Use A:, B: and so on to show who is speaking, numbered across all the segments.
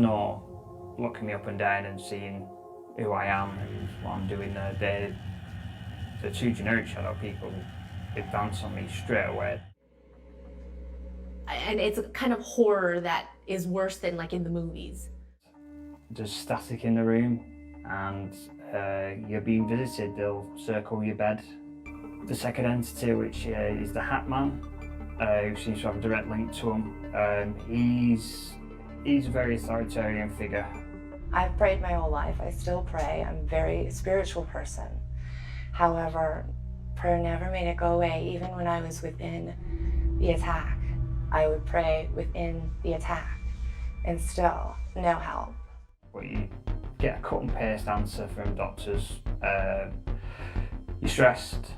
A: no looking me up and down and seeing who I am and what I'm doing there. The two generic shadow people advance on me straight away.
B: And it's a kind of horror that is worse than like in the movies.
A: There's static in the room and you're being visited. They'll circle your bed. The second entity, which is the Hat Man, who seems to have a direct link to him, he's a very authoritarian figure.
C: I've prayed my whole life. I still pray. I'm a very spiritual person. However, prayer never made it go away. Even when I was within the attack, I would pray within the attack and still no help.
A: Well, you get a cut and paste answer from doctors. You're stressed,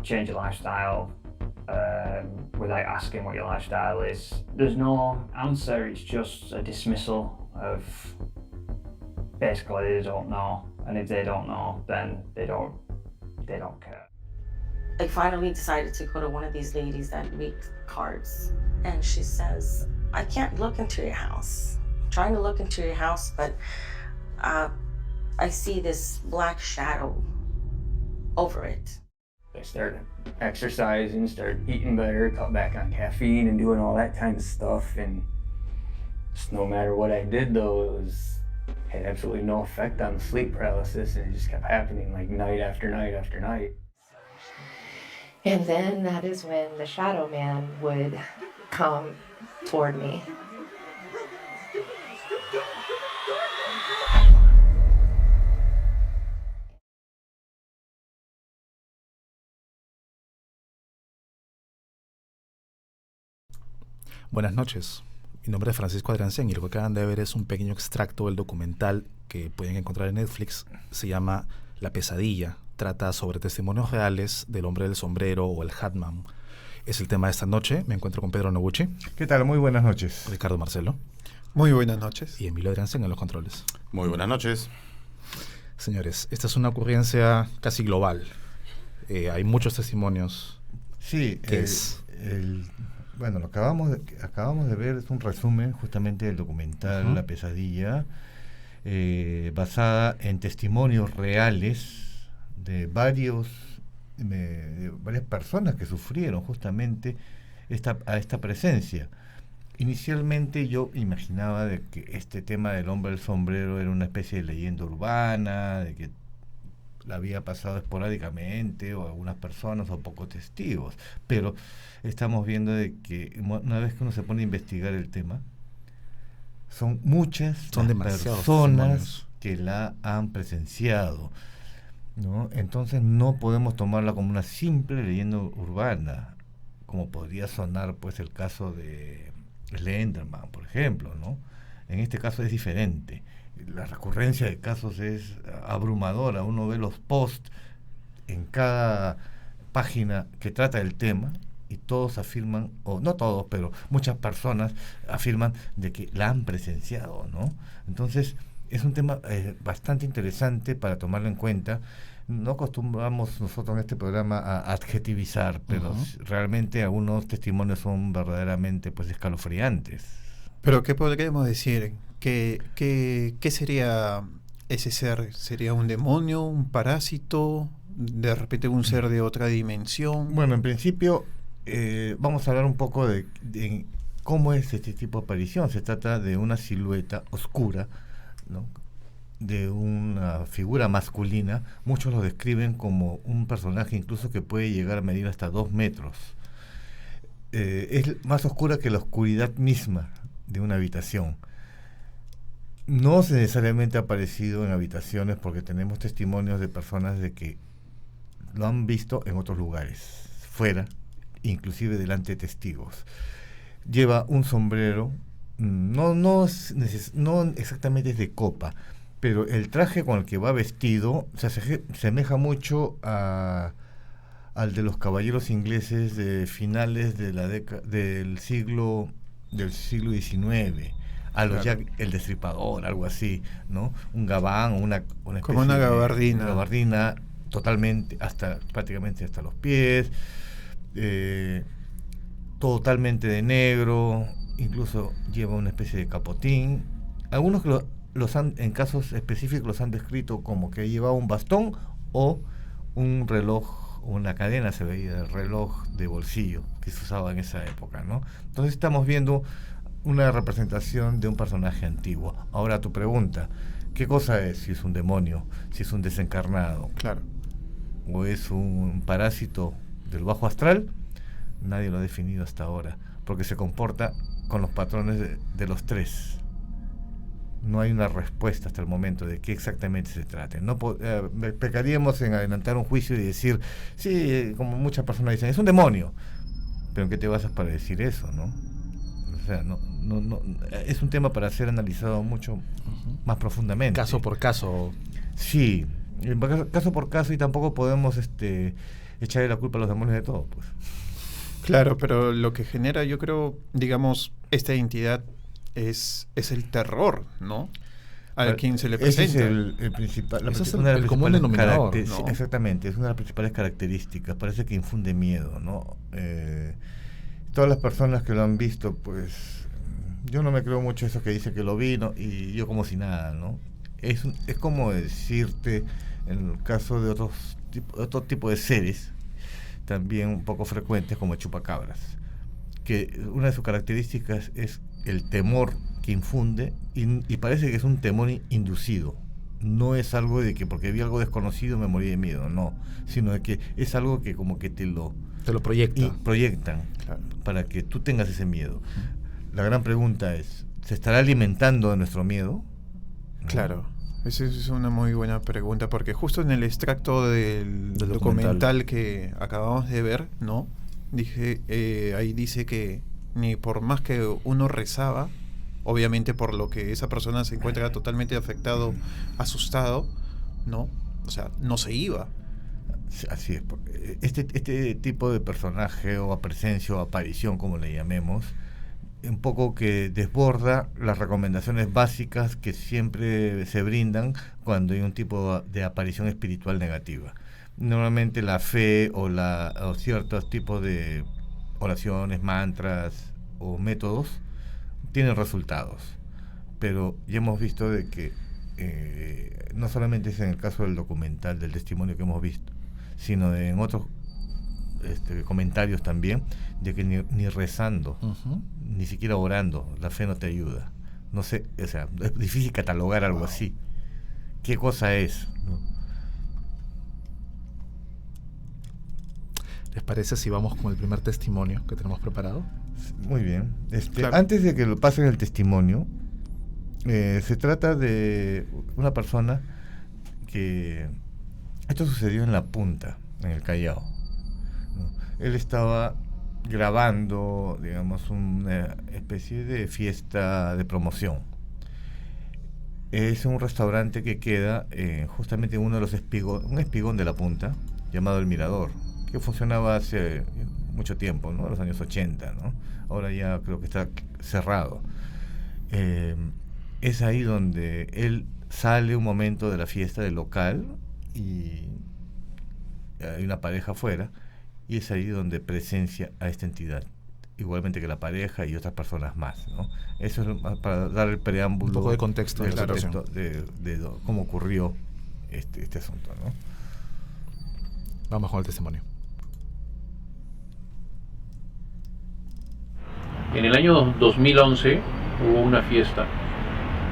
A: change your lifestyle without asking what your lifestyle is. There's no answer, it's just a dismissal of basically they don't know, and if they don't know, then they don't care.
D: I finally decided to go to one of these ladies that read cards, and she says, I can't look into your house. I'm trying to look into your house, but I see this black shadow over it.
E: I started exercising, started eating better, cut back on caffeine and doing all that kind of stuff, and just no matter what I did though, it had absolutely no effect on the sleep paralysis, and it just kept happening like night after night after night.
C: And then that is when the shadow man would come toward me.
F: Buenas noches, mi nombre es Francisco Adriancén y lo que acaban de ver es un pequeño extracto del documental que pueden encontrar en Netflix. Se llama La Pesadilla, trata sobre testimonios reales del hombre del sombrero o el Hat Man. Es el tema de esta noche. Me encuentro con Pedro Noguchi.
G: ¿Qué tal? Muy buenas noches.
F: Ricardo Marcelo.
H: Muy buenas noches.
F: Y Emilio Adriancén en los controles.
I: Muy buenas noches.
F: Señores, esta es una ocurrencia casi global. Hay muchos testimonios.
G: Sí, bueno, lo que acabamos de ver es un resumen justamente del documental La Pesadilla, basada en testimonios reales de varias personas que sufrieron justamente a esta presencia. Inicialmente yo imaginaba de que este tema del hombre del sombrero era una especie de leyenda urbana, de que la había pasado esporádicamente o algunas personas o pocos testigos, pero estamos viendo de que una vez que uno se pone a investigar el tema, son muchas personas que la han presenciado, ¿no? Entonces no podemos tomarla como una simple leyenda urbana, como podría sonar pues el caso de Slenderman, por ejemplo, ¿no? En este caso es diferente. La recurrencia de casos es abrumadora. Uno ve los posts en cada página que trata el tema y todos afirman, o no todos, pero muchas personas afirman de que la han presenciado, ¿no? Entonces es un tema bastante interesante para tomarlo en cuenta. No acostumbramos nosotros en este programa a adjetivizar, pero realmente algunos testimonios son verdaderamente pues escalofriantes.
H: Pero ¿qué podríamos decir? ¿Qué sería ese ser? ¿Sería un demonio, un parásito, de repente un ser de otra dimensión?
G: Bueno, en principio vamos a hablar un poco de cómo es este tipo de aparición. Se trata de una silueta oscura, ¿no?, de una figura masculina. Muchos lo describen como un personaje incluso que puede llegar a medir hasta 2 metros. Es más oscura que la oscuridad misma de una habitación. No necesariamente ha aparecido en habitaciones, porque tenemos testimonios de personas de que lo han visto en otros lugares, fuera, inclusive delante de testigos. Lleva un sombrero, no exactamente es de copa, pero el traje con el que va vestido se asemeja mucho al de los caballeros ingleses de finales de del siglo XIX, a los Jack el Destripador, algo así, ¿no? Un gabán, una especie
H: como una gabardina.
G: Gabardina totalmente, prácticamente hasta los pies, totalmente de negro, incluso lleva una especie de capotín, Algunos que los han, en casos específicos los han descrito como que llevaba un bastón o un reloj, una cadena se veía, el reloj de bolsillo que se usaba en esa época, ¿no? Entonces estamos viendo una representación de un personaje antiguo. Ahora tu pregunta, ¿qué cosa es? Si es un demonio, si es un desencarnado,
H: Claro.
G: o es un parásito del bajo astral, nadie lo ha definido hasta ahora, porque se comporta con los patrones de los tres. No hay una respuesta hasta el momento de qué exactamente se trata. No pecaríamos en adelantar un juicio y decir, sí, como muchas personas dicen, es un demonio. Pero ¿en qué te basas para decir eso, no? O sea, no, es un tema para ser analizado mucho más profundamente.
F: Caso por caso.
G: Sí, caso por caso, y tampoco podemos echarle la culpa a los demonios de todo, pues.
H: Claro, pero lo que genera, yo creo, digamos, esta entidad es el terror, ¿no? A quien se le
G: Ese
H: presenta.
G: es el principal,
F: Ese es
G: una de las
F: el común
G: principales
F: denominador,
H: ¿no?
G: Exactamente, es una de las principales características. Parece que infunde miedo, ¿no? Todas las personas que lo han visto, pues yo no me creo mucho eso que dice que lo vi, ¿no? Y yo como si nada, ¿no? Es como decirte, en el caso de otro tipo de seres también un poco frecuentes, como el chupacabras, que una de sus características es el temor que infunde, y parece que es un temor inducido. No es algo de que porque vi algo desconocido me morí de miedo, no, sino de que es algo que como que te lo
F: proyecta.
G: proyectan,
H: Claro.
G: para que tú tengas ese miedo. La gran pregunta es, ¿se estará alimentando de nuestro miedo? ¿No?
H: Claro, esa es una muy buena pregunta, porque justo en el extracto del documental que acabamos de ver, ¿no? Ahí dice que ni por más que uno rezaba, obviamente por lo que esa persona se encuentra totalmente afectado, asustado, ¿no? O sea, no se iba.
G: Así es. Este tipo de personaje o presencia o aparición, como le llamemos, un poco que desborda las recomendaciones básicas que siempre se brindan cuando hay un tipo de aparición espiritual negativa. Normalmente la fe o ciertos tipos de oraciones, mantras o métodos tienen resultados, pero ya hemos visto de que no solamente es en el caso del documental, del testimonio que hemos visto, sino en otros comentarios también, de que ni rezando, ni siquiera orando, la fe no te ayuda. No sé, o sea, es difícil catalogar algo así. ¿Qué cosa es? ¿No?
F: ¿Les parece si vamos con el primer testimonio que tenemos preparado?
G: Muy bien.
H: Claro.
G: Antes de que lo pasen el testimonio, se trata de una persona que... Esto sucedió en La Punta, en el Callao, ¿no? Él estaba grabando, digamos, una especie de fiesta de promoción. Es un restaurante que queda justamente en uno de los un espigón de La Punta, llamado El Mirador, que funcionaba hace mucho tiempo, ¿no? En los años 80, ¿no? Ahora ya creo que está cerrado. Es ahí donde él sale un momento de la fiesta del local y hay una pareja afuera, y es ahí donde presencia a esta entidad, igualmente que la pareja y otras personas más, ¿no? Eso es para dar el preámbulo,
F: Un poco de contexto
G: del
F: de la situación.
G: contexto de cómo ocurrió este asunto, ¿no?
F: Vamos con el testimonio.
I: En el año 2011 hubo una fiesta.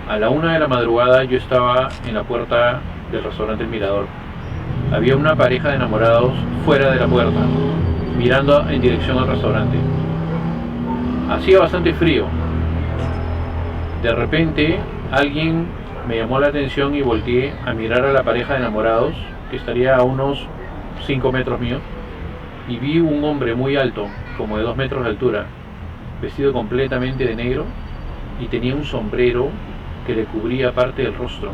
I: A la 1 de la madrugada yo estaba en la puerta del restaurante El Mirador. Había una pareja de enamorados fuera de la puerta, mirando en dirección al restaurante. Hacía bastante frío. De repente alguien me llamó la atención y volteé a mirar a la pareja de enamorados, que estaría a unos 5 metros míos, y vi un hombre muy alto, como de 2 metros de altura, vestido completamente de negro, y tenía un sombrero que le cubría parte del rostro.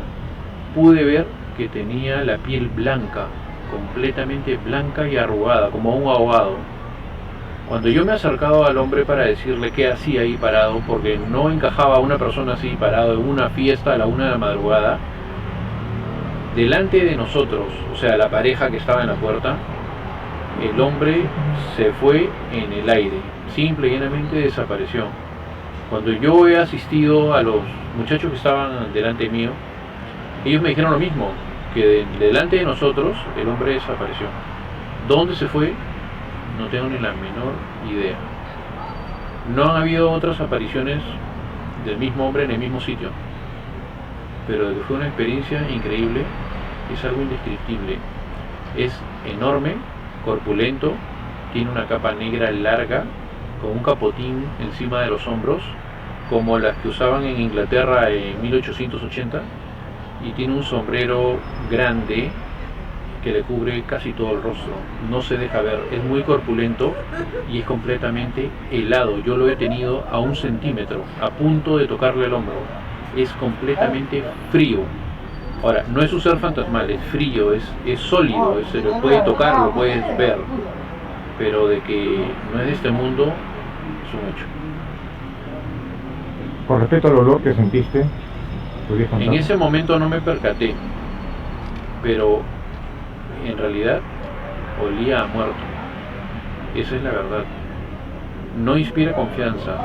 I: Pude ver que tenía la piel blanca, completamente blanca y arrugada, como un ahogado. Cuando yo me acercaba al hombre para decirle qué hacía ahí parado, porque no encajaba una persona así parado en una fiesta a la 1 de la madrugada, delante de nosotros, o sea, la pareja que estaba en la puerta, el hombre se fue en el aire, simple y llanamente desapareció. Cuando yo he asistido a los muchachos que estaban delante mío, ellos me dijeron lo mismo, que delante de nosotros el hombre desapareció. ¿Dónde se fue? No tengo ni la menor idea. No han habido otras apariciones del mismo hombre en el mismo sitio, pero fue una experiencia increíble, es algo indescriptible. Es enorme, corpulento, tiene una capa negra larga, con un capotín encima de los hombros, como las que usaban en Inglaterra en 1880, y tiene un sombrero grande que le cubre casi todo el rostro, no se deja ver, es muy corpulento y es completamente helado. Yo lo he tenido a 1 centímetro, a punto de tocarle el hombro, es completamente frío. Ahora, no es un ser fantasmal, es frío, es sólido, se lo puede tocar, lo puedes ver, pero de que no es de este mundo, es un hecho.
J: Con respecto al olor que sentiste, ¿podrías contar?
I: En ese momento no me percaté, pero en realidad olía a muerto. Esa es la verdad. No inspira confianza.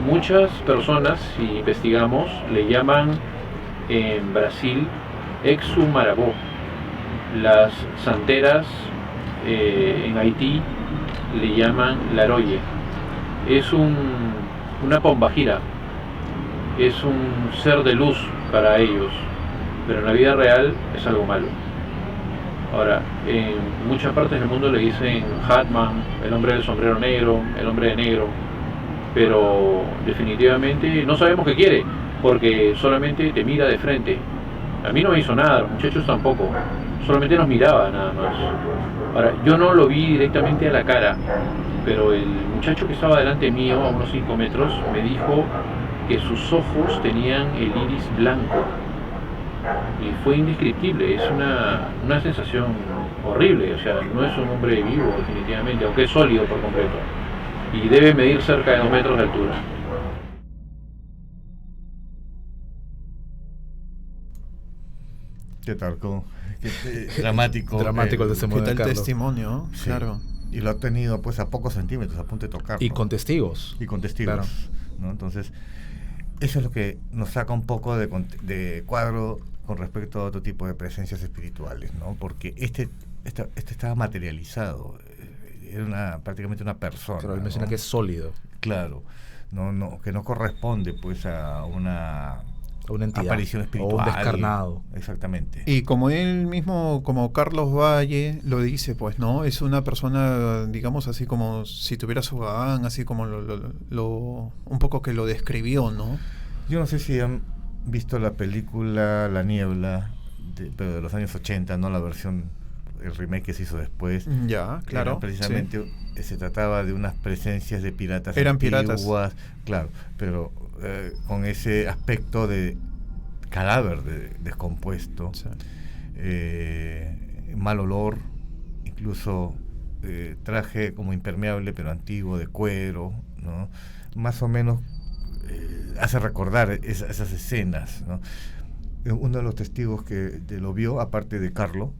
I: Muchas personas, si investigamos, le llaman en Brasil exumarabó. Las santeras en Haití le llaman laroye. Es una pombagira. Es un ser de luz para ellos, pero en la vida real es algo malo. Ahora, en muchas partes del mundo le dicen Hatman, el hombre del sombrero negro, el hombre de negro, pero definitivamente no sabemos qué quiere, porque solamente te mira de frente. A mí no me hizo nada, los muchachos tampoco, solamente nos miraba nada más. Ahora, yo no lo vi directamente a la cara, pero el muchacho que estaba delante mío, a unos 5 metros, me dijo que sus ojos tenían el iris blanco. Y fue indescriptible, es una sensación horrible, o sea, no es un hombre vivo definitivamente, aunque es sólido por completo, y debe medir cerca de 2 metros de altura.
G: ¿Qué tal? Dramático.
F: Dramático el testimonio
H: ¿Qué
F: de
H: tal
F: Carlos?
H: testimonio?
G: Sí.
H: Claro.
G: Y lo ha tenido pues a pocos centímetros, a punto de tocarlo.
F: Y con testigos.
G: Y con testigos,
F: Claro.
G: ¿no? Entonces, eso es lo que nos saca un poco de cuadro con respecto a otro tipo de presencias espirituales, ¿no? Porque este estaba materializado, era prácticamente una persona.
F: Pero él menciona
G: ¿no?
F: que es sólido.
G: Claro, que no corresponde pues a una
F: entidad,
G: aparición espiritual.
F: o un descarnado.
G: Exactamente.
H: Y como él mismo, como Carlos Valle lo dice, pues, ¿no? Es una persona, digamos, así como si tuviera su Gabán, así como un poco que lo describió, ¿no?
G: Yo no sé si han visto la película La Niebla, pero de los años 80, ¿no? La versión, el remake que se hizo después.
H: Ya, claro.
G: Precisamente sí. Se trataba de unas presencias de piratas
H: Eran
G: antiguas,
H: piratas.
G: claro, pero con ese aspecto de cadáver descompuesto, sí. Mal olor, incluso traje como impermeable pero antiguo de cuero, ¿no? Más o menos hace recordar esas escenas, ¿no? Uno de los testigos que lo vio, aparte de Carlos,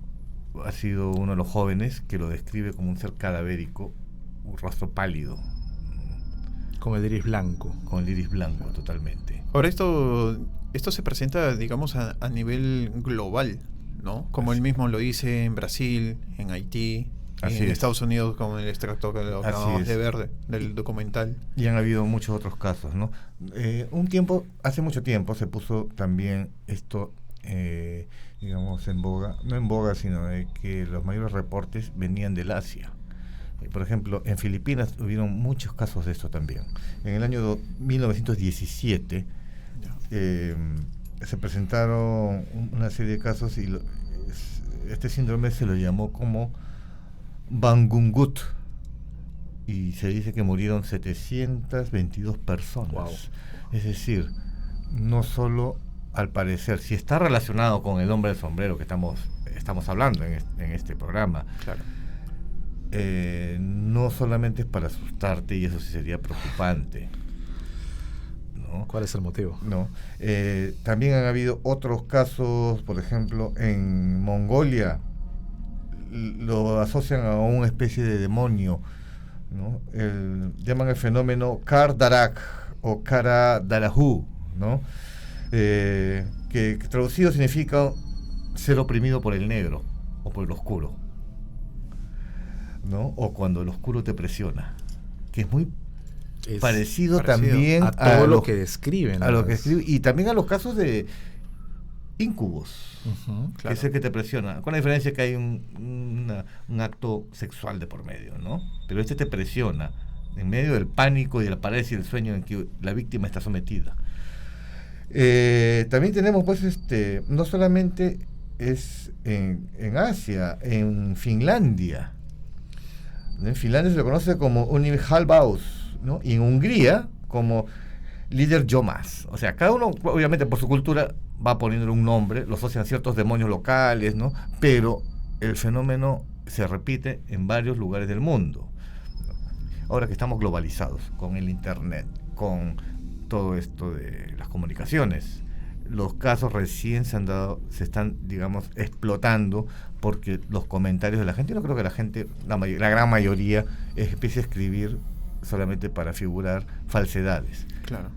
G: ha sido uno de los jóvenes que lo describe como un ser cadavérico, un rostro pálido.
F: Con el iris blanco.
G: Con el iris blanco, totalmente.
H: Ahora esto se presenta, digamos, a nivel global, ¿no? Como él mismo lo dice en Brasil, en Haití, en Estados Unidos, como el extracto que lo acabamos de ver del documental.
G: Y han habido muchos otros casos, ¿no? Hace mucho tiempo se puso también esto, digamos, en boga, no en boga, sino de que los mayores reportes venían del Asia. Por ejemplo, en Filipinas hubieron muchos casos de esto también. En el año 1917 se presentaron una serie de casos y este síndrome se lo llamó como Bangungut y se dice que murieron 722 personas.
F: Wow.
G: Es decir, no solo al parecer, si está relacionado con el hombre del sombrero que estamos hablando en este programa,
H: claro.
G: No solamente es para asustarte, y eso sí sería preocupante, ¿no?
F: ¿Cuál es el motivo?
G: No. También han habido otros casos, por ejemplo, en Mongolia lo asocian a una especie de demonio, ¿no? Llaman el fenómeno Kardarak o Kara Dalahu, ¿no? Que traducido significa ser oprimido por el negro o por el oscuro, ¿no? O cuando el oscuro te presiona, que es muy parecido también
F: a todo lo que describen.
G: A lo que escribe, y también a los casos de íncubos,
F: Claro.
G: que es el que te presiona, con la diferencia que hay un acto sexual de por medio, ¿no? Pero este te presiona en medio del pánico y de la parálisis del sueño en que la víctima está sometida. También tenemos, pues, no solamente es en Asia, en Finlandia. En Finlandia se lo conoce como Unihalvaus, ¿no? Y en Hungría como líder Jomas. O sea, cada uno, obviamente por su cultura, va poniéndole un nombre, lo asocian ciertos demonios locales, ¿no? Pero el fenómeno se repite en varios lugares del mundo. Ahora que estamos globalizados con el internet, con todo esto de las comunicaciones, los casos recién se están, digamos, explotando porque los comentarios de la gente, yo no creo que la gente, la gran mayoría, empiece a escribir solamente para figurar falsedades.
H: Claro.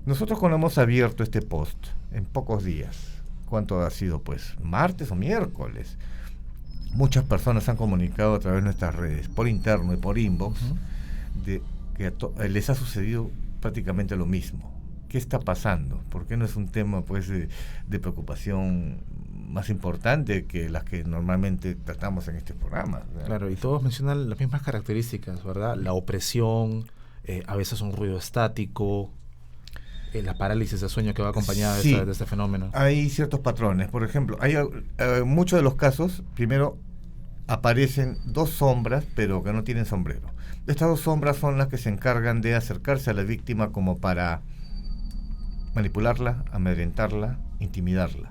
G: Nosotros cuando hemos abierto este post en pocos días, ¿cuánto ha sido? Pues martes o miércoles, muchas personas han comunicado a través de nuestras redes, por interno y por inbox, de que les ha sucedido prácticamente lo mismo. ¿Qué está pasando? ¿Por qué no es un tema, pues, de preocupación más importante que las que normalmente tratamos en este programa, ¿verdad?
F: Claro, y todos mencionan las mismas características, ¿verdad? La opresión, a veces un ruido estático, la parálisis de sueño que va acompañada
G: Sí,
F: de este fenómeno.
G: Hay ciertos patrones. Por ejemplo, hay muchos de los casos, primero aparecen dos sombras, pero que no tienen sombrero. Estas dos sombras son las que se encargan de acercarse a la víctima como para manipularla, amedrentarla, intimidarla,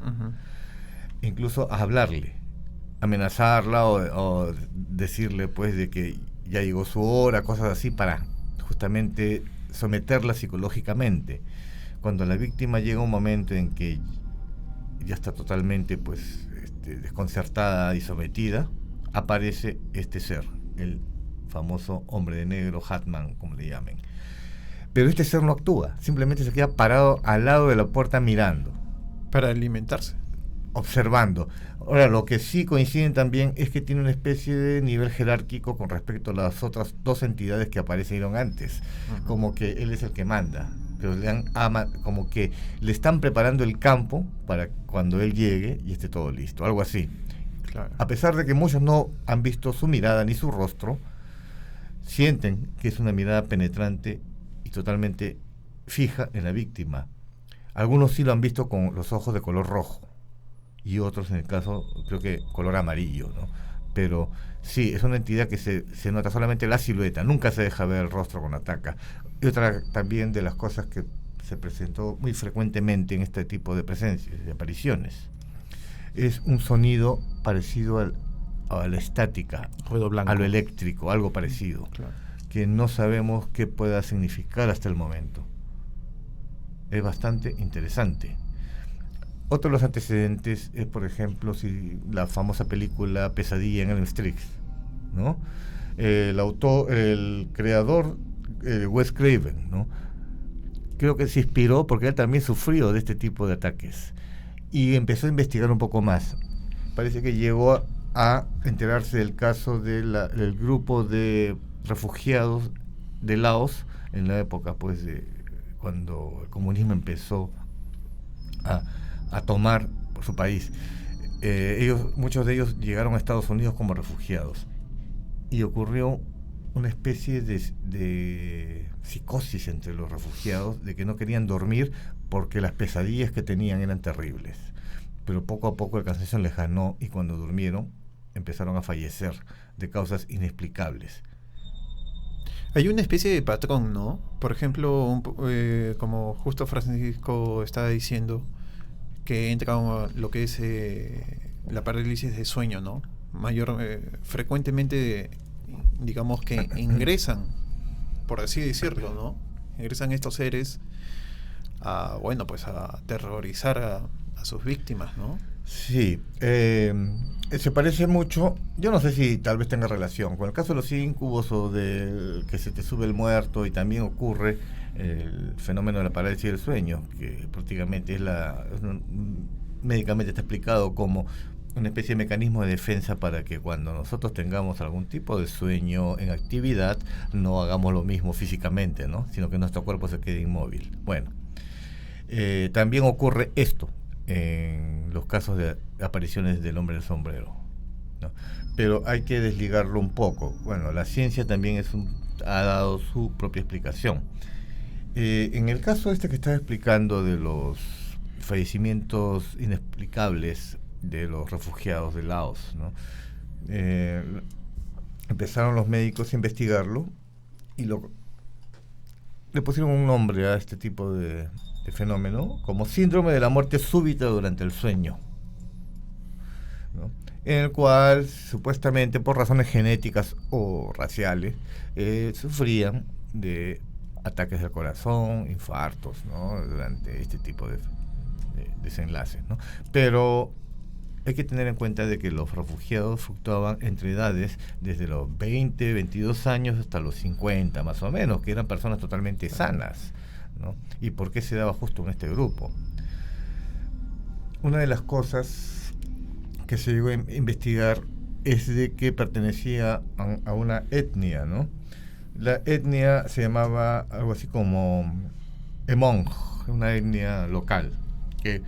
G: incluso a hablarle, amenazarla o decirle, pues, de que ya llegó su hora, cosas así, para justamente someterla psicológicamente. Cuando la víctima llega a un momento en que ya está totalmente, pues, desconcertada y sometida, aparece este ser, el famoso hombre de negro, Hatman, como le llamen. Pero este ser no actúa, simplemente se queda parado al lado de la puerta mirando.
H: Para alimentarse.
G: Observando. Ahora, lo que sí coinciden también es que tiene una especie de nivel jerárquico con respecto a las otras dos entidades que aparecieron antes. Como que él es el que manda, pero como que le están preparando el campo para cuando él llegue y esté todo listo, algo así.
H: Claro.
G: A pesar de que muchos no han visto su mirada ni su rostro, sienten que es una mirada penetrante y totalmente fija en la víctima. Algunos sí lo han visto con los ojos de color rojo y otros, en el caso, creo que color amarillo, ¿no? Pero sí, es una entidad que se nota solamente la silueta, nunca se deja ver el rostro cuando ataca. Y otra también de las cosas que se presentó muy frecuentemente en este tipo de presencias, de apariciones, es un sonido parecido a la estática,
F: ruido blanco,
G: a lo eléctrico, algo parecido,
H: Claro.
G: que no sabemos qué pueda significar hasta el momento. Es bastante interesante. Otro de los antecedentes es, por ejemplo, la famosa película Pesadilla en Elm Street, ¿no? El creador, Wes Craven, ¿no? Creo que se inspiró porque él también sufrió de este tipo de ataques y empezó a investigar un poco más. Parece que llegó a enterarse del caso del grupo de refugiados de Laos en la época, pues, cuando el comunismo empezó a tomar su país. Muchos de ellos llegaron a Estados Unidos como refugiados y ocurrió una especie de psicosis entre los refugiados, de que no querían dormir porque las pesadillas que tenían eran terribles. Pero poco a poco el cansancio les ganó y cuando durmieron empezaron a fallecer de causas inexplicables.
H: Hay una especie de patrón, ¿no? Por ejemplo, como justo Francisco estaba diciendo, que entra lo que es la parálisis de sueño, ¿no? Frecuentemente, digamos que ingresan, por así decirlo, ¿no? Ingresan estos seres a aterrorizar a sus víctimas, ¿no?
G: Sí, se parece mucho, yo no sé si tal vez tenga relación con el caso de los íncubos o del que se te sube el muerto, y también ocurre el fenómeno de la parálisis del sueño, que prácticamente médicamente está explicado como una especie de mecanismo de defensa para que cuando nosotros tengamos algún tipo de sueño en actividad no hagamos lo mismo físicamente, ¿no? Sino que nuestro cuerpo se quede inmóvil. Bueno, también ocurre esto en los casos de apariciones del hombre del sombrero, ¿no? Pero hay que desligarlo un poco. Bueno, la ciencia también ha dado su propia explicación. En el caso este que estaba explicando de los fallecimientos inexplicables de los refugiados de Laos, ¿no? Empezaron los médicos a investigarlo y le pusieron un nombre a este tipo de fenómeno como síndrome de la muerte súbita durante el sueño, ¿no? En el cual supuestamente por razones genéticas o raciales sufrían de ataques del corazón, infartos, ¿no? Durante este tipo de desenlaces, ¿no? Pero hay que tener en cuenta de que los refugiados fluctuaban entre edades desde los 20, 22 años hasta los 50 más o menos, que eran personas totalmente sanas, ¿no? ¿Y por qué se daba justo en este grupo? Una de las cosas que se llegó a investigar es de que pertenecía a una etnia, ¿no? La etnia se llamaba algo así como Hmong, una etnia local, que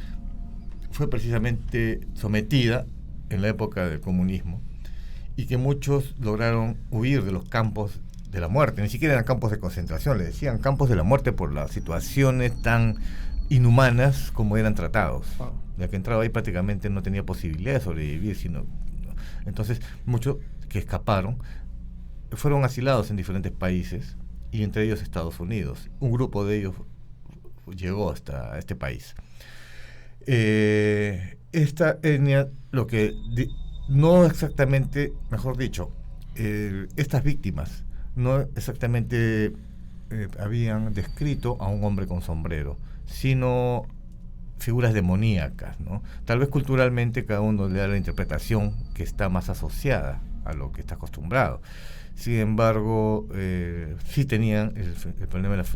G: fue precisamente sometida en la época del comunismo y que muchos lograron huir de los campos de la muerte. Ni siquiera eran campos de concentración, le decían campos de la muerte por las situaciones tan inhumanas como eran tratados. Ya que entraba ahí prácticamente no tenía posibilidad de sobrevivir, entonces muchos que escaparon fueron asilados en diferentes países y entre ellos Estados Unidos. Un grupo de ellos llegó hasta este país. Esta etnia, no exactamente, mejor dicho, estas víctimas no exactamente habían descrito a un hombre con sombrero, sino figuras demoníacas, ¿no? Tal vez culturalmente cada uno le da la interpretación que está más asociada a lo que está acostumbrado. Sin embargo, sí tenían el problema de la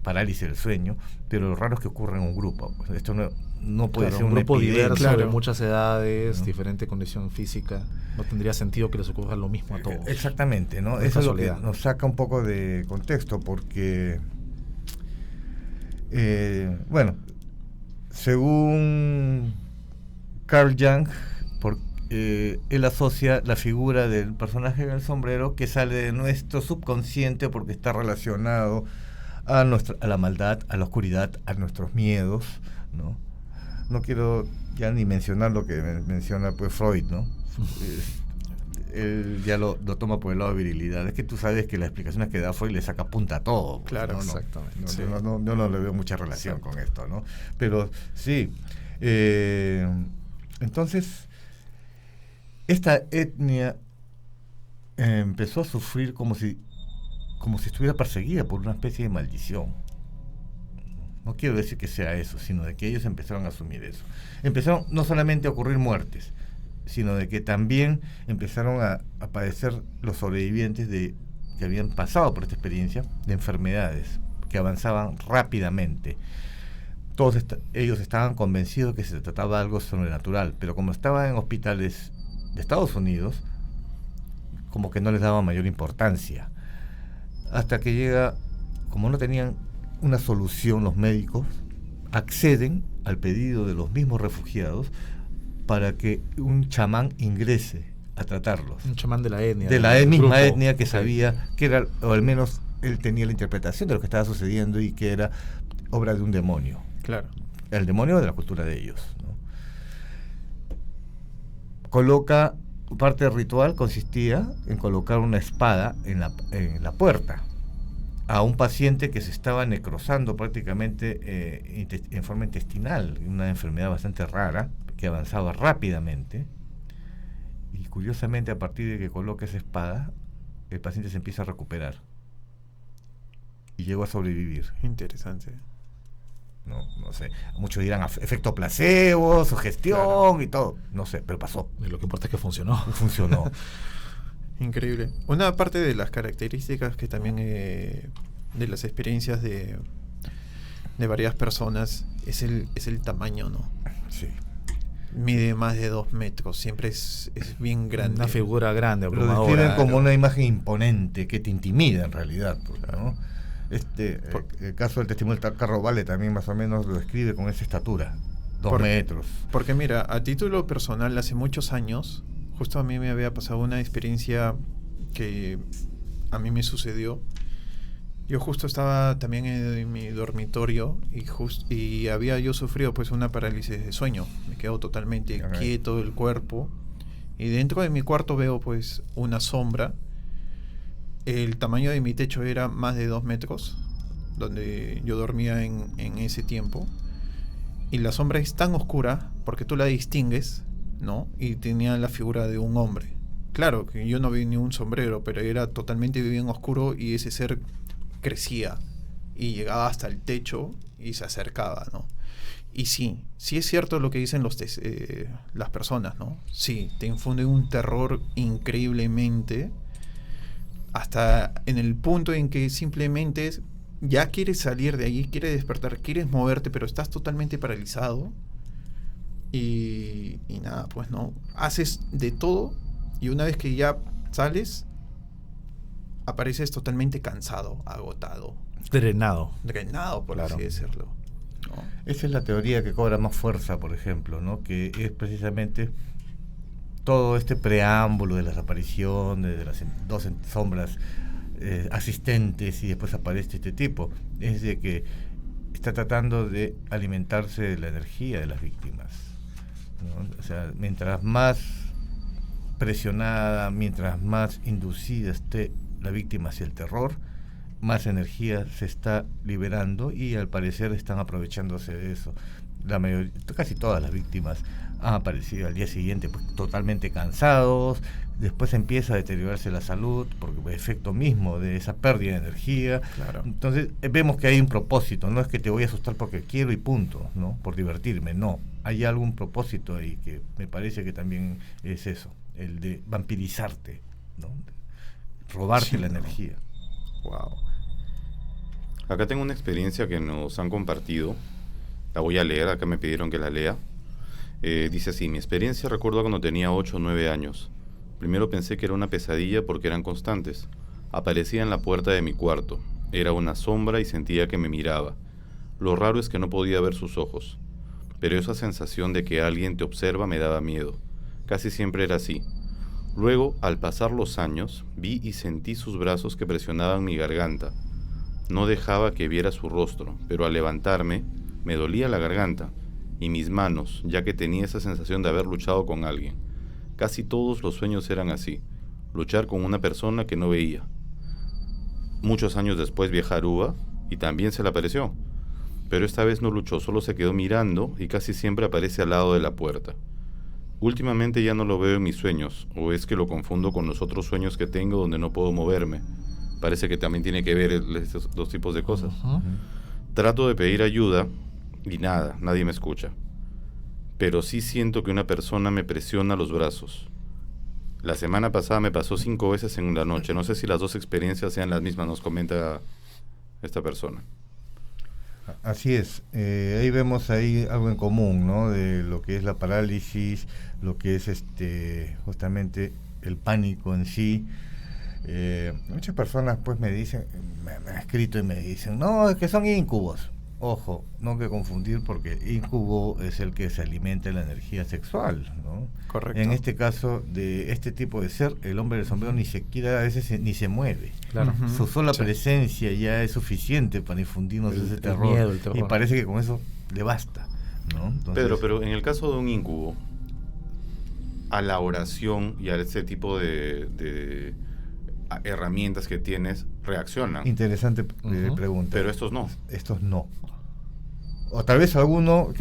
G: parálisis del sueño, pero lo raro es que ocurre en un grupo. Esto no puede ser
F: un grupo diverso de
H: claro.
F: muchas edades,
G: ¿no?
F: Diferente condición física. No tendría sentido que les ocurra lo mismo a todos.
G: Exactamente, ¿no? Eso es lo que nos saca un poco de contexto, porque bueno, según Carl Jung, él asocia la figura del personaje del sombrero que sale de nuestro subconsciente porque está relacionado a la maldad, a la oscuridad, a nuestros miedos, ¿no? No quiero ya ni mencionar lo que menciona pues Freud, ¿no? Él ya lo toma por el lado de virilidad. Es que tú sabes que las explicaciones que da Freud le saca punta a todo. Pues,
H: claro,
G: ¿no?
F: Exactamente.
G: No,
F: sí.
G: no le veo mucha relación con esto, ¿no? Pero sí. Entonces, esta etnia empezó a sufrir como si estuviera perseguida por una especie de maldición. No quiero decir que sea eso, sino de que ellos empezaron a asumir eso. Empezaron no solamente a ocurrir muertes, sino de que también empezaron a padecer los sobrevivientes que habían pasado por esta experiencia de enfermedades que avanzaban rápidamente. Todos ellos estaban convencidos que se trataba de algo sobrenatural, pero como estaban en hospitales de Estados Unidos, como que no les daba mayor importancia. Hasta que llega, como no tenían una solución los médicos, acceden al pedido de los mismos refugiados para que un chamán ingrese a tratarlos.
F: Un chamán de la etnia.
G: De la misma
F: grupo.
G: etnia que sabía que era, o al menos él tenía la interpretación de lo que estaba sucediendo y que era obra de un demonio.
H: Claro.
G: El demonio de la cultura de ellos, ¿no? Parte del ritual consistía en colocar una espada en la puerta a un paciente que se estaba necrosando prácticamente en forma intestinal, una enfermedad bastante rara que avanzaba rápidamente, y curiosamente a partir de que coloca esa espada el paciente se empieza a recuperar y llegó a sobrevivir.
H: Interesante.
G: No sé, muchos dirán efecto placebo, sugestión y todo, no sé, pero pasó.
F: Y lo que importa es que funcionó.
G: Funcionó.
H: Increíble. Una parte de las características que también de las experiencias de varias personas es el tamaño, ¿no?
G: Sí.
H: Mide más de 2 metros, siempre es bien grande.
F: Una figura grande,
G: Lo
F: abrumadora.
G: describen como una imagen imponente que te intimida en realidad, ¿no? El caso del testimonio del Carro Vale también más o menos lo describe con esa estatura, 2 metros.
H: Porque mira, a título personal, hace muchos años, justo a mí me había pasado una experiencia que a mí me sucedió. Yo justo estaba también en mi dormitorio y había yo sufrido pues una parálisis de sueño. Me quedo totalmente quieto el cuerpo y dentro de mi cuarto veo pues una sombra. El tamaño de mi techo era más de 2 metros, donde yo dormía en ese tiempo. Y la sombra es tan oscura porque tú la distingues, ¿no? Y tenía la figura de un hombre. Claro que yo no vi ni un sombrero, pero era totalmente bien oscuro y ese ser crecía y llegaba hasta el techo y se acercaba, ¿no? Y sí es cierto lo que dicen las personas, ¿no? Sí, te infunde un terror increíblemente hasta en el punto en que simplemente ya quieres salir de allí, quieres despertar, quieres moverte, pero estás totalmente paralizado y nada, pues no, haces de todo y una vez que ya sales apareces totalmente cansado, agotado,
F: drenado,
H: por así decirlo, ¿no?
G: Esa es la teoría que cobra más fuerza, por ejemplo, ¿no? Que es precisamente todo este preámbulo de las apariciones de las dos sombras asistentes y después aparece este tipo, es de que está tratando de alimentarse de la energía de las víctimas, ¿no? O sea, mientras más presionada, mientras más inducida esté la víctima hacia el terror, más energía se está liberando y al parecer están aprovechándose de eso. Casi todas las víctimas han aparecido al día siguiente pues, totalmente cansados, después empieza a deteriorarse la salud por efecto mismo de esa pérdida de energía.
H: Claro.
G: Entonces vemos que hay un propósito, no es que te voy a asustar porque quiero y punto, ¿no? Por divertirme, no. Hay algún propósito ahí que me parece que también es eso, el de vampirizarte, ¿no? Robarte la energía.
H: Wow.
K: Acá tengo una experiencia que nos han compartido. La voy a leer, acá me pidieron que la lea. Dice así: mi experiencia recuerdo cuando tenía 8 o 9 años. Primero pensé que era una pesadilla porque eran constantes. Aparecía en la puerta de mi cuarto. Era una sombra y sentía que me miraba. Lo raro es que no podía ver sus ojos. Pero esa sensación de que alguien te observa me daba miedo. Casi siempre era así. Luego, al pasar los años, vi y sentí sus brazos que presionaban mi garganta. No dejaba que viera su rostro, pero al levantarme, me dolía la garganta y mis manos, ya que tenía esa sensación de haber luchado con alguien. Casi todos los sueños eran así, luchar con una persona que no veía. Muchos años después viajé a Aruba y también se le apareció, pero esta vez no luchó, solo se quedó mirando y casi siempre aparece al lado de la puerta. Últimamente ya no lo veo en mis sueños, o es que lo confundo con los otros sueños que tengo donde no puedo moverme. Parece que también tiene que ver estos dos tipos de cosas. Trato de pedir ayuda y nada, nadie me escucha. Pero sí siento que una persona me presiona los brazos. La semana pasada me pasó 5 veces en la noche. No sé si las dos experiencias sean las mismas, nos comenta esta persona.
G: Así es, ahí vemos algo en común, ¿no? De lo que es la parálisis, lo que es justamente el pánico en sí. Muchas personas pues me dicen, me han escrito y me dicen, no, es que son íncubos. Ojo, no hay que confundir porque incubo es el que se alimenta de la energía sexual, ¿no?
H: Correcto.
G: En este caso, de este tipo de ser, el hombre del sombrero ni siquiera a veces ni se mueve.
F: Claro.
G: Su sola presencia ya es suficiente para infundirnos ese terror,
F: miedo, el terror.
G: y parece que con eso le basta, ¿no? Entonces,
K: Pero en el caso de un incubo, a la oración y a ese tipo de herramientas que tienes, reaccionan.
G: interesante pregunta.
K: Pero estos no.
G: Estos no. O tal vez algunas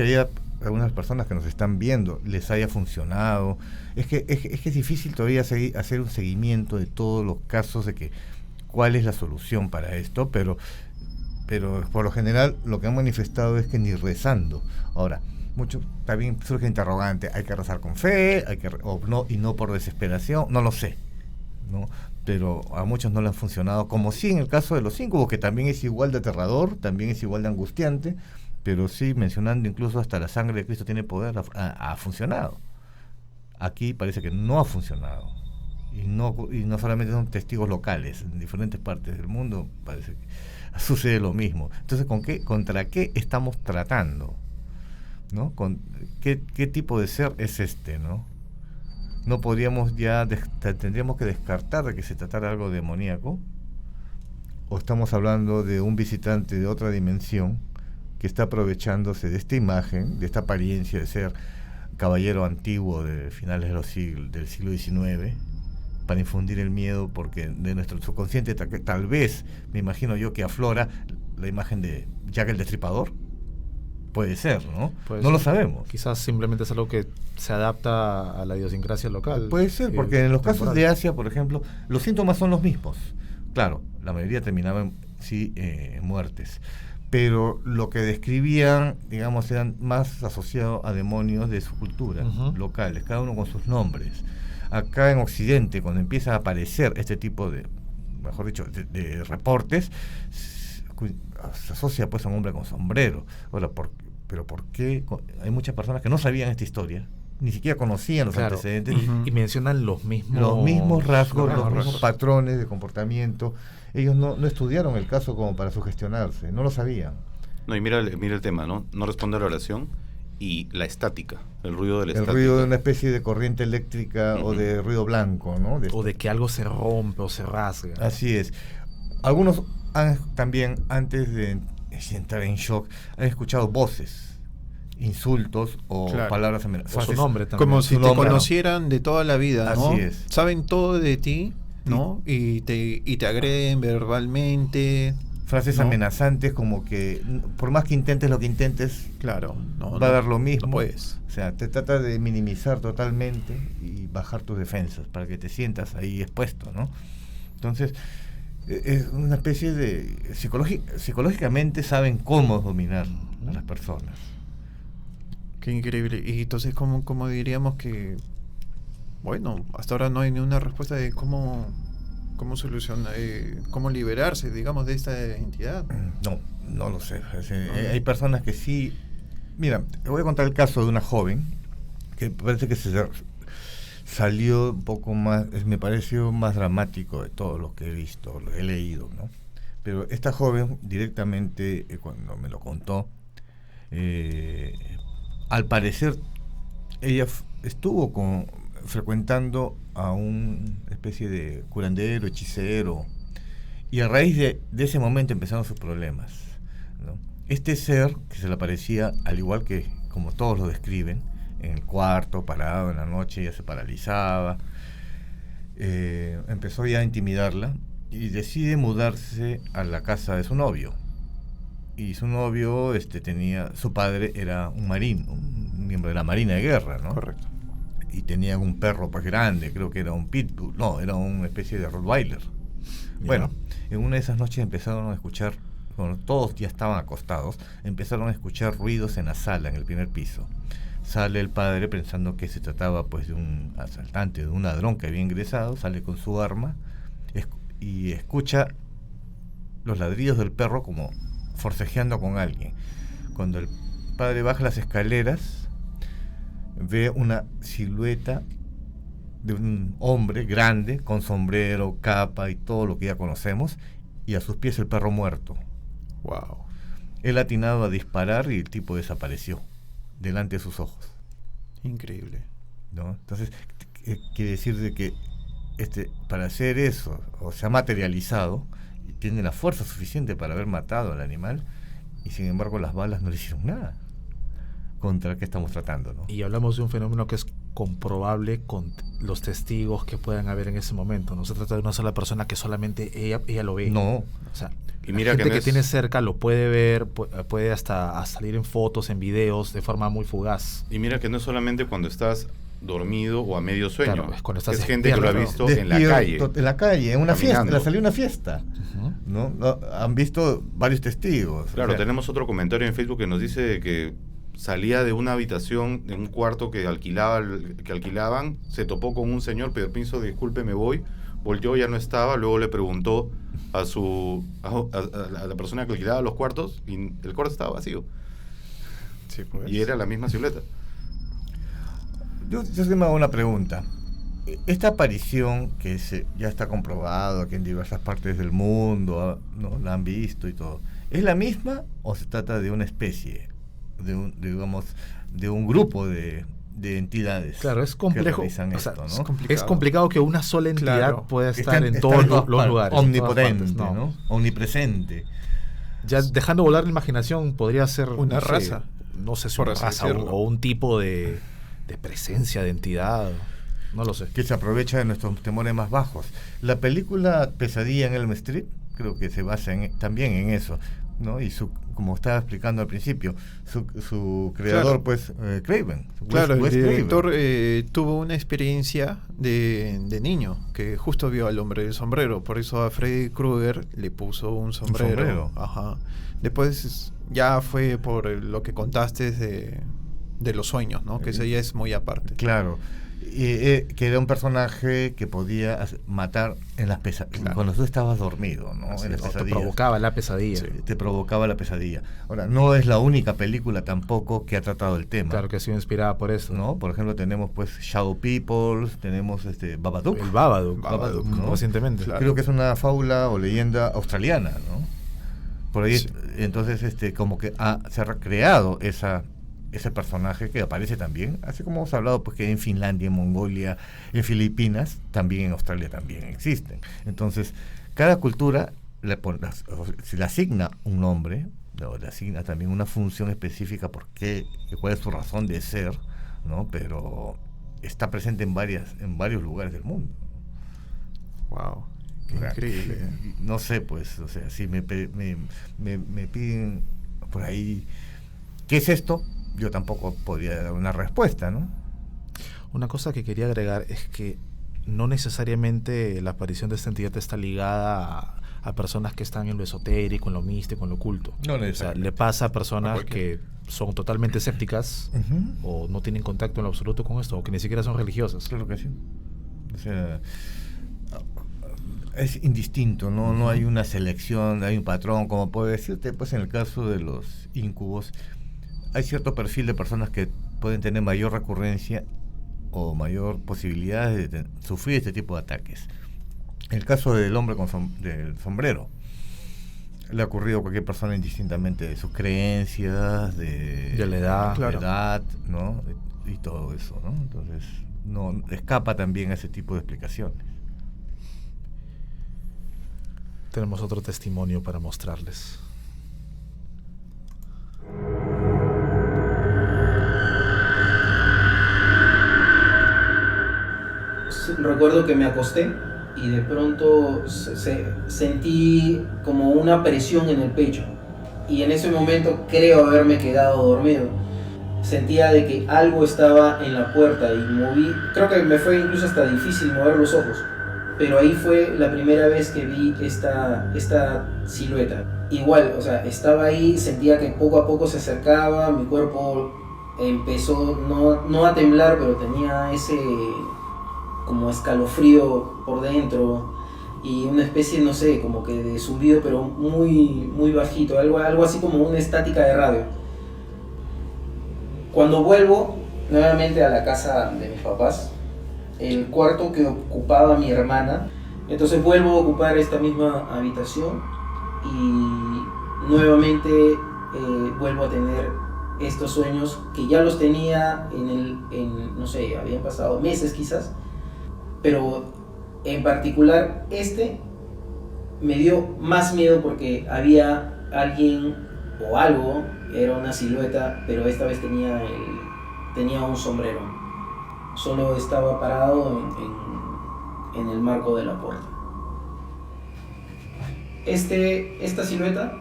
G: personas que nos están viendo les haya funcionado. Es que es difícil todavía hacer un seguimiento de todos los casos de que cuál es la solución para esto, pero por lo general lo que han manifestado es que ni rezando. Ahora, mucho también surge interrogante, hay que rezar con fe, y no por desesperación, no lo sé, ¿no? pero a muchos no le han funcionado, como sí en el caso de los íncubos, que también es igual de aterrador, también es igual de angustiante, pero sí, mencionando incluso hasta la sangre de Cristo tiene poder, ha funcionado. Aquí parece que no ha funcionado. Y no solamente son testigos locales, en diferentes partes del mundo parece que sucede lo mismo. Entonces, ¿contra qué estamos tratando? ¿No? ¿Qué tipo de ser es este, no? No podríamos tendríamos que descartar de que se tratara algo demoníaco, o estamos hablando de un visitante de otra dimensión que está aprovechándose de esta imagen, de esta apariencia de ser caballero antiguo de finales del siglo XIX, para infundir el miedo, porque de nuestro subconsciente tal vez, me imagino yo, que aflora la imagen de Jack el Destripador. Puede ser, ¿no? No lo sabemos.
F: Quizás simplemente es algo que se adapta a la idiosincrasia local.
G: Puede ser, porque en los casos de Asia, por ejemplo, los síntomas son los mismos. Claro, la mayoría terminaban en muertes, pero lo que describían, digamos, eran más asociados a demonios de su cultura, locales, cada uno con sus nombres. Acá en Occidente, cuando empieza a aparecer este tipo de, mejor dicho, de reportes, se asocia pues a un hombre con sombrero. Ahora, pero ¿por qué? Hay muchas personas que no sabían esta historia, ni siquiera conocían los antecedentes.
F: Y mencionan los mismos
G: rasgos, los mismos patrones de comportamiento. Ellos no estudiaron el caso como para sugestionarse, no lo sabían.
K: No, y mira el tema, ¿no? No responde a la oración y la estática, el ruido de la estática.
G: El ruido de una especie de corriente eléctrica o de ruido blanco, ¿no?
F: O de que algo se rompe o se rasga.
G: Así es. Algunos también, antes de entrar en shock, han escuchado voces, insultos o palabras amenazantes.
F: O su nombre también.
H: Como si te conocieran de toda la vida, ¿no?
G: Así es.
H: Saben todo de ti, ¿no? Y te agreden verbalmente.
G: Frases amenazantes como que por más que intentes lo que intentes, va a dar lo mismo.
H: No puedes.
G: O sea, te trata de minimizar totalmente y bajar tus defensas para que te sientas ahí expuesto, ¿no? Entonces, es una especie de... psicológicamente saben cómo dominar a las personas.
H: Qué increíble. Y entonces, ¿cómo diríamos que... Bueno, hasta ahora no hay ni una respuesta de cómo solucionar, cómo liberarse, digamos, de esta entidad?
G: No lo sé. Hay personas que sí... Mira, te voy a contar el caso de una joven que parece que salió un poco más, me pareció más dramático de todo lo que he visto, lo he leído, ¿no? Pero esta joven directamente, cuando me lo contó, al parecer ella estuvo frecuentando a una especie de curandero, hechicero, y a raíz de ese momento empezaron sus problemas, ¿no? Este ser que se le aparecía, al igual que como todos lo describen, en el cuarto, parado en la noche, ya se paralizaba, empezó ya a intimidarla y decide mudarse a la casa de su novio. Y su novio su padre era un miembro de la Marina de Guerra, ¿no?
H: Correcto.
G: Y tenía un perro pues grande, creo que era un pitbull, era una especie de rottweiler. Bueno, en una de esas noches empezaron a escuchar, cuando todos ya estaban acostados, empezaron a escuchar ruidos en la sala, en el primer piso. Sale el padre pensando que se trataba pues de un asaltante, de un ladrón que había ingresado, sale con su arma y escucha los ladridos del perro como forcejeando con alguien. Cuando el padre baja las escaleras, ve una silueta de un hombre grande, con sombrero, capa y todo lo que ya conocemos, y a sus pies el perro muerto.
H: Wow.
G: Él ha atinado a disparar y el tipo desapareció delante de sus ojos.
H: Increíble.
G: ¿No? Entonces, quiere decir de que para hacer eso, o se ha materializado, y tiene la fuerza suficiente para haber matado al animal, y sin embargo las balas no le hicieron nada. ¿Contra el que estamos tratando, no?
F: Y hablamos de un fenómeno que es comprobable con los testigos que puedan haber en ese momento. No se trata de una sola persona que solamente ella lo ve.
G: No.
F: O sea,
K: y mira
F: la gente
K: que
F: que tiene cerca lo puede ver, puede hasta salir en fotos, en videos, de forma muy fugaz.
K: Y mira que no es solamente cuando estás dormido o a medio sueño.
F: Claro, es cuando estás
K: gente que lo ha visto en la calle.
G: En la calle, en una
K: caminando.
G: fiesta, salió una fiesta. ¿No? Han visto varios testigos.
K: Claro,
G: o sea,
K: tenemos otro comentario en Facebook que nos dice que salía de una habitación, de un cuarto que alquilaban, se topó con un señor, pero pienso, disculpe, me voy, volteó, ya no estaba, luego le preguntó a la persona que alquilaba los cuartos y el cuarto estaba vacío.
H: Sí, pues.
K: Y era la misma silueta.
G: Yo sí me hago una pregunta. Esta aparición que ya está comprobado, que en diversas partes del mundo ¿no? la han visto y todo, ¿es la misma o se trata de una especie, de un grupo de entidades?
F: Claro, es complejo.
G: Que realizan esto, ¿no?
F: Es complicado que una sola entidad
H: Claro.
F: pueda estar en
G: Está
F: todos
G: todas
F: los
G: partes,
F: lugares.
G: omnipotente,
F: en todas partes,
G: ¿no? Omnipresente.
F: Ya dejando volar la imaginación, podría ser
H: Una raza,
F: no sé si
H: por
F: una
H: así
F: raza
H: decirlo.
F: o un tipo de presencia, de entidad, no lo sé.
G: Que se aprovecha de nuestros temores más bajos. La película Pesadilla en Elm Street creo que se basa también en eso, ¿no? Y como estaba explicando al principio, su creador,
H: Claro.
G: pues, Craven.
H: Claro, el
G: Wes Craven.
H: director tuvo una experiencia de niño, que justo vio al hombre del sombrero, por eso a Freddy Krueger le puso un sombrero. Ajá. Después ya fue por lo que contaste de los sueños, ¿no? Que ese ya es muy aparte.
G: Claro. Que era un personaje que podía matar en las pesadillas,
H: Claro.
G: cuando tú estabas dormido, ¿no?
H: Así
G: En las
H: es.
F: O te
G: pesadillas.
F: provocaba la pesadilla.
H: Sí.
G: Te provocaba la pesadilla. Ahora, no es la única película tampoco que ha tratado el tema.
F: Claro que ha sido inspirada por eso.
G: ¿No? Por ejemplo, tenemos pues Shadow People, tenemos Babadook.
F: El Babadook,
G: ¿no?
F: recientemente.
H: Claro.
G: Creo que es una fábula o leyenda australiana, ¿no? Por ahí,
H: Sí.
G: entonces, como que se ha recreado ese personaje que aparece también, así como hemos hablado, pues que en Finlandia, en Mongolia, en Filipinas, también en Australia también existen. Entonces, cada cultura se le asigna un nombre, le asigna también una función específica, cuál es su razón de ser, ¿no? Pero está presente en varios lugares del mundo.
H: Wow, qué
G: O sea,
H: increíble.
G: No sé, pues, o sea, si me piden por ahí, ¿qué es esto? Yo tampoco podría dar una respuesta, ¿no?
F: Una cosa que quería agregar es que no necesariamente la aparición de esta entidad está ligada a personas que están en lo esotérico, en lo místico, en lo oculto.
G: No
F: O sea,
G: necesariamente.
F: le pasa a personas
H: A
F: que son totalmente escépticas
G: Ujú.
F: o no tienen contacto en lo absoluto con esto, o que ni siquiera son religiosas.
G: Claro que sí. O sea, es indistinto, ¿no? No hay una selección, hay un patrón, como puede decirte, pues en el caso de los incubos, hay cierto perfil de personas que pueden tener mayor recurrencia o mayor posibilidad de sufrir este tipo de ataques. En el caso del hombre del sombrero, le ha ocurrido a cualquier persona indistintamente de sus creencias, de
F: la edad.
H: Claro.
G: edad, ¿no? Y todo eso, ¿no? Entonces, no escapa también a ese tipo de explicaciones.
F: Tenemos otro testimonio para mostrarles.
L: Recuerdo que me acosté y de pronto sentí como una presión en el pecho y en ese momento creo haberme quedado dormido. Sentía de que algo estaba en la puerta y moví, creo que me fue incluso hasta difícil mover los ojos, pero ahí fue la primera vez que vi esta silueta. Igual, o sea, estaba ahí, sentía que poco a poco se acercaba, mi cuerpo empezó no a temblar, pero tenía ese como escalofrío por dentro y una especie, no sé, como que de zumbido, pero muy, muy bajito, algo así como una estática de radio. Cuando vuelvo nuevamente a la casa de mis papás, el cuarto que ocupaba mi hermana, entonces vuelvo a ocupar esta misma habitación y nuevamente vuelvo a tener estos sueños que ya los tenía no sé, habían pasado meses quizás, pero en particular me dio más miedo porque había alguien o algo, era una silueta, pero esta vez tenía un sombrero. Solo estaba parado en el marco de la puerta. Esta silueta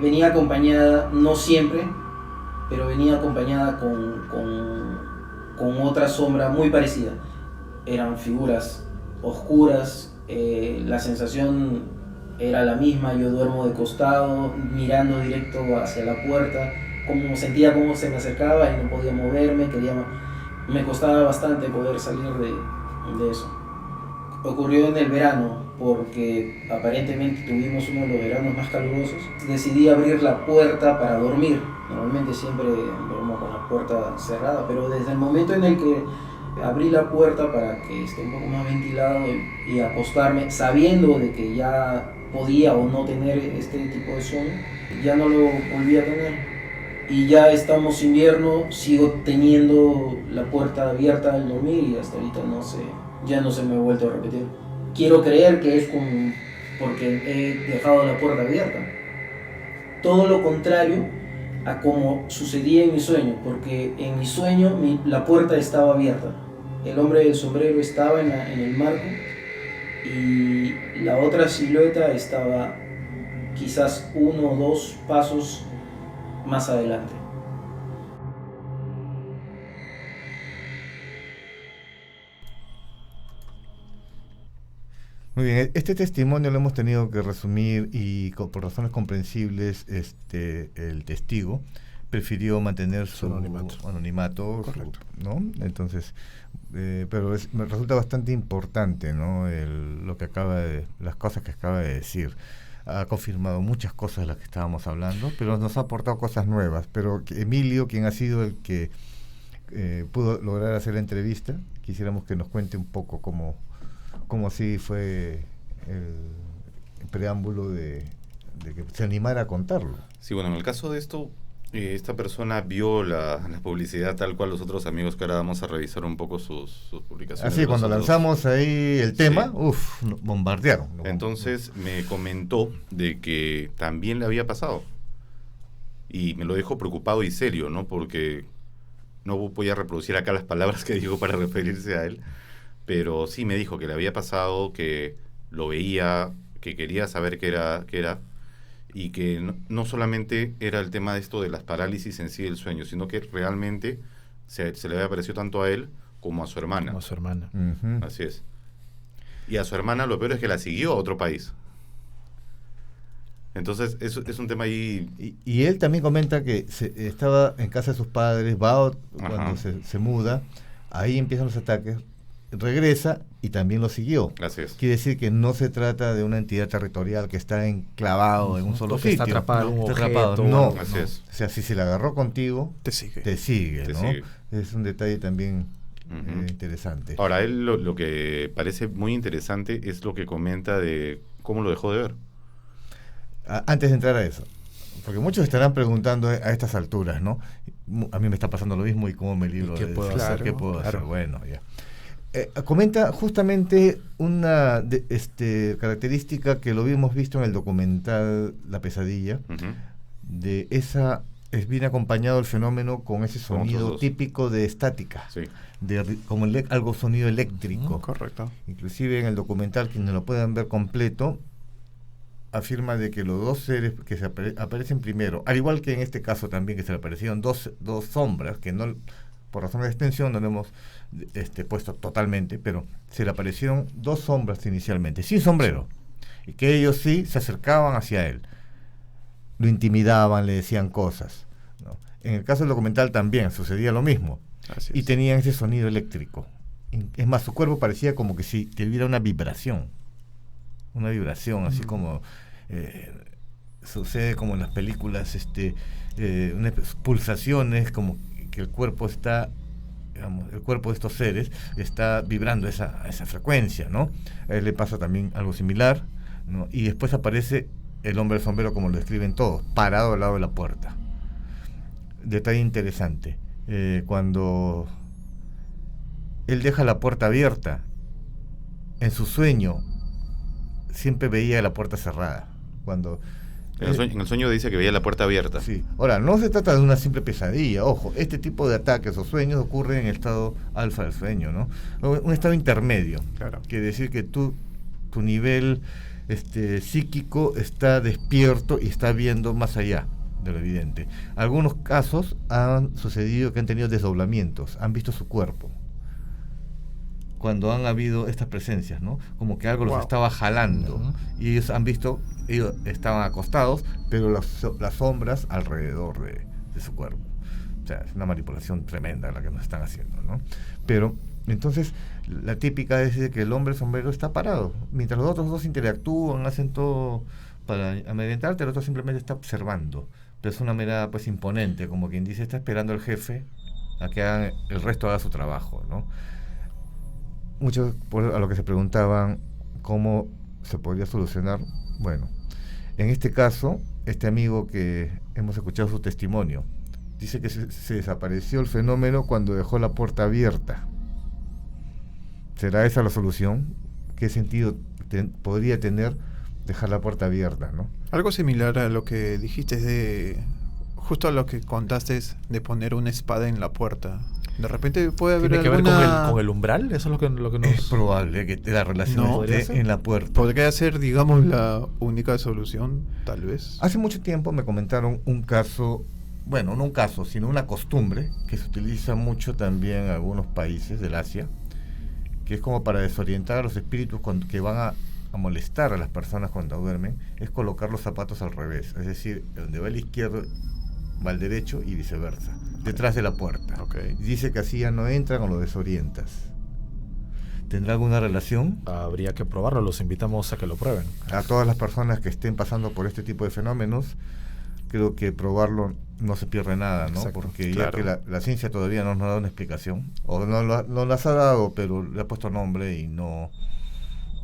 L: venía acompañada, no siempre, pero venía acompañada con otra sombra muy parecida. Eran figuras oscuras, la sensación era la misma, yo duermo de costado, mirando directo hacia la puerta, sentía cómo se me acercaba y no podía moverme, me costaba bastante poder salir de eso. ocurrió en el verano, porque aparentemente tuvimos uno de los veranos más calurosos. Decidí abrir la puerta para dormir. Normalmente siempre duermo con la puerta cerrada, pero desde el momento en el que abrí la puerta para que esté un poco más ventilado y acostarme, sabiendo de que ya podía o no tener este tipo de sueño, ya no lo volví a tener. Y ya estamos invierno, sigo teniendo la puerta abierta al dormir y hasta ahorita ya no se me ha vuelto a repetir. Quiero creer que es porque he dejado la puerta abierta. Todo lo contrario a como sucedía en mi sueño, porque en mi sueño la puerta estaba abierta. El hombre del sombrero estaba en el marco y la otra silueta estaba quizás 1 o 2 pasos más adelante.
G: Muy bien, este testimonio lo hemos tenido que resumir y por razones comprensibles el testigo prefirió mantener su anonimato,
H: correcto,
G: ¿no? Entonces, pero me resulta bastante importante, ¿no? Las cosas que acaba de decir. Ha confirmado muchas cosas de las que estábamos hablando, pero nos ha aportado cosas nuevas. Pero Emilio, quien ha sido el que pudo lograr hacer la entrevista, quisiéramos que nos cuente un poco cómo así fue el preámbulo de que se animara a contarlo.
K: Sí, bueno, en el caso de esto, esta persona vio la publicidad tal cual los otros amigos que ahora vamos a revisar un poco sus publicaciones.
G: Así, cuando lanzamos ahí el tema, sí, bombardearon.
K: Entonces me comentó de que también le había pasado. Y me lo dejó preocupado y serio, ¿no? Porque no voy a reproducir acá las palabras que dijo para referirse a él. Pero sí me dijo que le había pasado, que lo veía, que quería saber qué era. Y que no solamente era el tema de esto de las parálisis en sí del sueño, sino que realmente se le había parecido tanto a él como a su hermana.
F: Como a su hermana.
G: Uh-huh.
K: Así es. Y a su hermana lo peor es que la siguió a otro país. Entonces es un tema ahí...
G: Y él también comenta que estaba en casa de sus padres, cuando se muda, ahí empiezan los ataques, regresa y también lo siguió.
K: Así es.
G: Quiere decir que no se trata de una entidad territorial que está enclavado en un solo sitio.
F: Está atrapado en un objeto.
G: No,
K: así es.
G: O sea, si se la agarró contigo,
H: te sigue,
G: ¿no?
K: Sigue.
G: Es un detalle también interesante.
K: Ahora, él lo que parece muy interesante es lo que comenta de cómo lo dejó de ver.
G: Antes de entrar a eso, porque muchos estarán preguntando a estas alturas, ¿no? A mí me está pasando lo mismo y cómo me libro
F: ¿Qué
G: de
F: puedo
G: eso?
F: hacer?
G: ¿Qué puedo hacer?
F: Claro.
G: Bueno, ya. Comenta justamente una característica que lo habíamos visto en el documental La Pesadilla, de esa, viene acompañado el fenómeno con ese sonido típico de estática,
K: sí,
G: como algo sonido eléctrico.
H: Correcto.
G: Inclusive en el documental, quienes lo puedan ver completo, afirma de que los dos seres que se aparecen primero, al igual que en este caso también que se le aparecieron dos sombras, que no, por razones de extensión no lo hemos puesto totalmente, pero se le aparecieron 2 sombras inicialmente, sin sombrero, y que ellos sí se acercaban hacia él, lo intimidaban, le decían cosas, ¿no? En el caso del documental también sucedía lo mismo, y tenían ese sonido eléctrico. Es más, su cuerpo parecía como que si tuviera una vibración, así como sucede como en las películas, unas pulsaciones, como que el cuerpo está, digamos, el cuerpo de estos seres está vibrando esa frecuencia, ¿no? A él le pasa también algo similar, ¿no? Y después aparece el hombre del sombrero, como lo describen todos, parado al lado de la puerta. Detalle interesante, cuando él deja la puerta abierta, en su sueño siempre veía la puerta cerrada. Cuando
K: en el sueño dice que veía la puerta abierta.
G: Sí. Ahora, no se trata de una simple pesadilla, ojo, este tipo de ataques o sueños ocurren en el estado alfa del sueño, ¿no? Un estado intermedio.
H: Claro.
G: Quiere decir que tu nivel psíquico está despierto y está viendo más allá de lo evidente. Algunos casos han sucedido que han tenido desdoblamientos, han visto su cuerpo cuando han habido estas presencias, ¿no? Como que algo los estaba jalando, y ellos han visto, ellos estaban acostados, pero las sombras alrededor de su cuerpo. O sea, es una manipulación tremenda la que nos están haciendo, ¿no? Pero Entonces, la típica es de que el hombre sombrero está parado. Mientras los otros dos interactúan, hacen todo para amedrentarte, el otro simplemente está observando. Pero es una mirada pues imponente, como quien dice, está esperando al jefe a que el resto haga su trabajo, ¿no? Muchos a lo que se preguntaban cómo se podría solucionar. Bueno, en este caso, este amigo que hemos escuchado su testimonio, dice que se desapareció el fenómeno cuando dejó la puerta abierta. ¿Será esa la solución? ¿Qué sentido podría tener dejar la puerta abierta, no?
H: Algo similar a lo que dijiste justo a lo que contaste de poner una espada en la puerta. De repente puede haber
F: ¿Tiene que
H: alguna...
F: ver con el umbral? Eso es lo que nos...
G: Es probable que la relación esté en la puerta.
H: Podría ser, digamos, la única solución, tal vez.
G: Hace mucho tiempo me comentaron un caso, bueno, no un caso, sino una costumbre que se utiliza mucho también en algunos países del Asia, que es como para desorientar a los espíritus que van a molestar a las personas cuando duermen, es colocar los zapatos al revés, es decir, donde va el izquierdo va el derecho y viceversa, detrás de la puerta. Dice que así ya no entran o lo desorientas. ¿Tendrá alguna relación?
F: Habría que probarlo, los invitamos a que lo prueben.
G: A todas las personas que estén pasando por este tipo de fenómenos, creo que probarlo no se pierde nada, ¿no?
F: Exacto,
G: porque
F: claro.
G: Ya que la ciencia todavía no nos ha dado una explicación, o no las ha dado, pero le ha puesto nombre y no,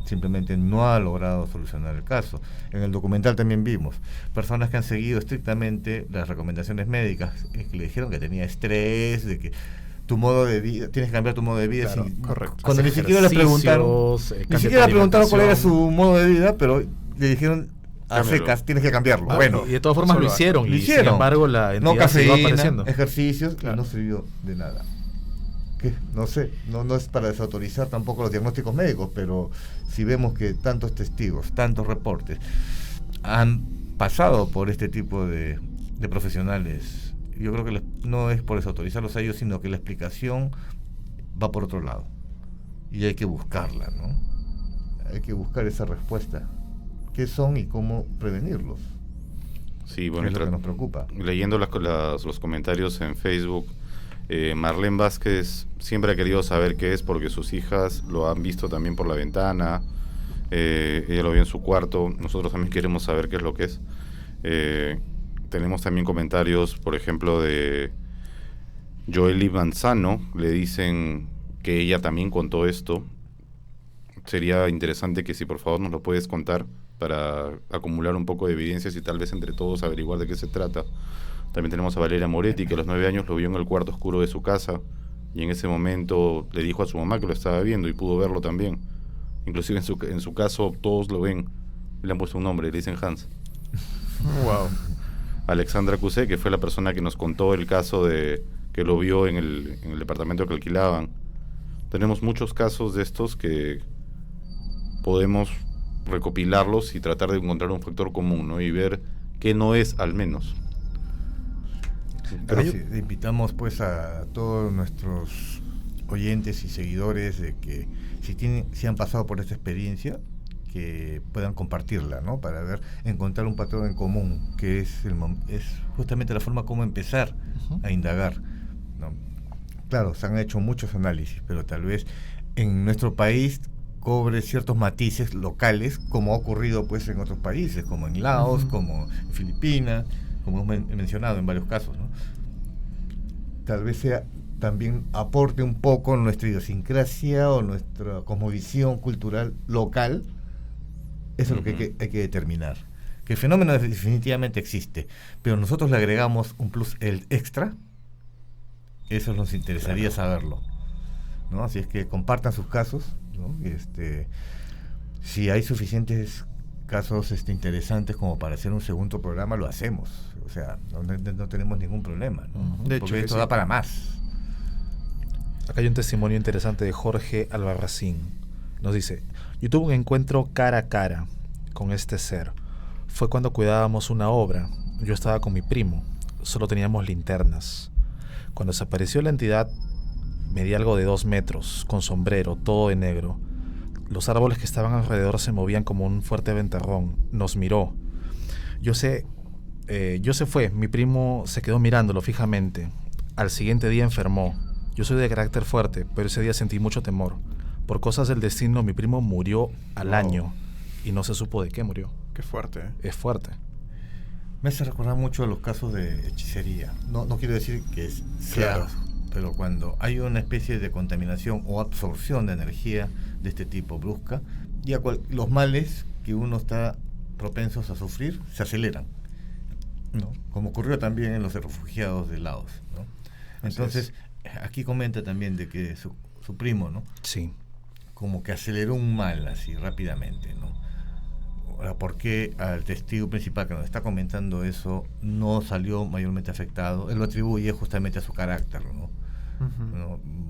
G: simplemente no ha logrado solucionar el caso. En el documental también vimos personas que han seguido estrictamente las recomendaciones médicas, que le dijeron que tenía estrés, de que tu modo de vida, tienes que cambiar tu modo de vida.
F: Claro, correcto.
G: Cuando ni
F: Hacer
G: siquiera le preguntaron, ni siquiera le preguntaron cuál era su modo de vida, pero le dijeron a secas, tienes que cambiarlo. Bueno,
F: y de todas formas lo hicieron, sin embargo la entidad
G: no cafeína,
F: siguió apareciendo.
G: Ejercicios, y no sirvió de nada. ¿Qué? No sé, no es para desautorizar tampoco los diagnósticos médicos, pero si vemos que tantos testigos, tantos reportes han pasado por este tipo de profesionales, yo creo que no es por desautorizarlos a ellos, sino que la explicación va por otro lado y hay que buscarla, ¿no? Hay que buscar esa respuesta. ¿Qué son y cómo prevenirlos?
K: Sí, bueno,
G: es lo que nos preocupa.
K: Leyendo los comentarios en Facebook, Marlene Vázquez siempre ha querido saber qué es porque sus hijas lo han visto también por la ventana, ella lo vio en su cuarto, nosotros también queremos saber qué es lo que es. Tenemos también comentarios, por ejemplo, de Joely Manzano, le dicen que ella también contó esto. Sería interesante que si por favor nos lo puedes contar para acumular un poco de evidencias y tal vez entre todos averiguar de qué se trata. También tenemos a Valeria Moretti, que a los 9 años lo vio en el cuarto oscuro de su casa y en ese momento le dijo a su mamá que lo estaba viendo y pudo verlo también. Inclusive en su caso todos lo ven, le han puesto un nombre, le dicen Hans.
H: Wow.
K: Alexandra Cusé, que fue la persona que nos contó el caso de que lo vio en el departamento que alquilaban. Tenemos muchos casos de estos que podemos recopilarlos y tratar de encontrar un factor común, ¿no? Y ver qué no es, al menos.
G: Pero sí, invitamos pues a todos nuestros oyentes y seguidores de que si han pasado por esta experiencia, que puedan compartirla, ¿no? Para encontrar un patrón en común, que es justamente la forma como empezar a indagar, ¿no? Claro, se han hecho muchos análisis, pero tal vez en nuestro país cobre ciertos matices locales, como ha ocurrido pues en otros países, como en Laos, como en Filipinas, como hemos mencionado en varios casos, ¿no? Tal vez también aporte un poco nuestra idiosincrasia o nuestra cosmovisión cultural local. Eso es lo que hay que determinar. Que el fenómeno definitivamente existe, pero nosotros le agregamos un plus, el extra. Eso nos interesaría saberlo, ¿no? Así es que compartan sus casos, ¿no? Si hay suficientes casos interesantes como para hacer un segundo programa, lo hacemos. O sea, no tenemos ningún problema, ¿no?
H: De
G: Porque
H: hecho,
G: esto da para más.
F: Acá hay un testimonio interesante de Jorge Albarracín. Nos dice: yo tuve un encuentro cara a cara con este ser. Fue cuando cuidábamos una obra. Yo estaba con mi primo. Solo teníamos linternas. Cuando desapareció la entidad, medía algo de 2 metros, con sombrero, todo de negro. Los árboles que estaban alrededor se movían como un fuerte ventarrón. Nos miró. Yo se fue. Mi primo se quedó mirándolo fijamente. Al siguiente día enfermó. Yo soy de carácter fuerte, pero ese día sentí mucho temor. Por cosas del destino, mi primo murió al año y no se supo de qué murió.
H: Qué fuerte.
F: Es fuerte.
G: Me hace recordar mucho a los casos de hechicería. No quiero decir que sea,
H: Claro.
G: pero cuando hay una especie de contaminación o absorción de energía de este tipo brusca, ya los males que uno está propensos a sufrir se aceleran, ¿no? Como ocurrió también en los refugiados de Laos, ¿no? Entonces, aquí comenta también de que su primo, ¿no?
F: Sí.
G: Como que aceleró un mal así rápidamente, ¿no? Ahora, ¿por qué al testigo principal que nos está comentando eso no salió mayormente afectado? Él lo atribuye justamente a su carácter, ¿no?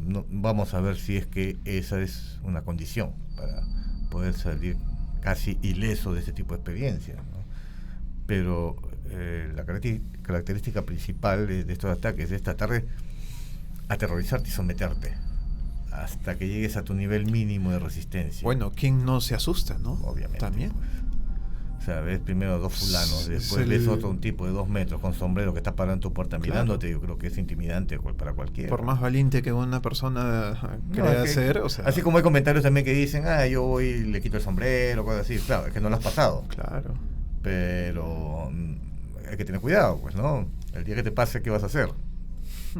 G: No, vamos a ver si es que esa es una condición para poder salir casi ileso de este tipo de experiencias, ¿no? Pero la característica principal de estos ataques es tratar de aterrorizarte y someterte hasta que llegues a tu nivel mínimo de resistencia.
H: Bueno, ¿quién no se asusta, no?
G: Obviamente.
H: También.
G: Pues. O sea, ves primero 2 fulanos, después ves otro, un tipo de 2 metros con sombrero que está parado en tu puerta mirándote. Yo creo que es intimidante para cualquiera.
H: Por más valiente que una persona crea ser, o sea...
G: Así como hay comentarios también que dicen, yo voy y le quito el sombrero, cosas así. Claro, es que no lo has pasado.
H: Claro.
G: Pero hay que tener cuidado, pues, ¿no? El día que te pase, ¿qué vas a hacer?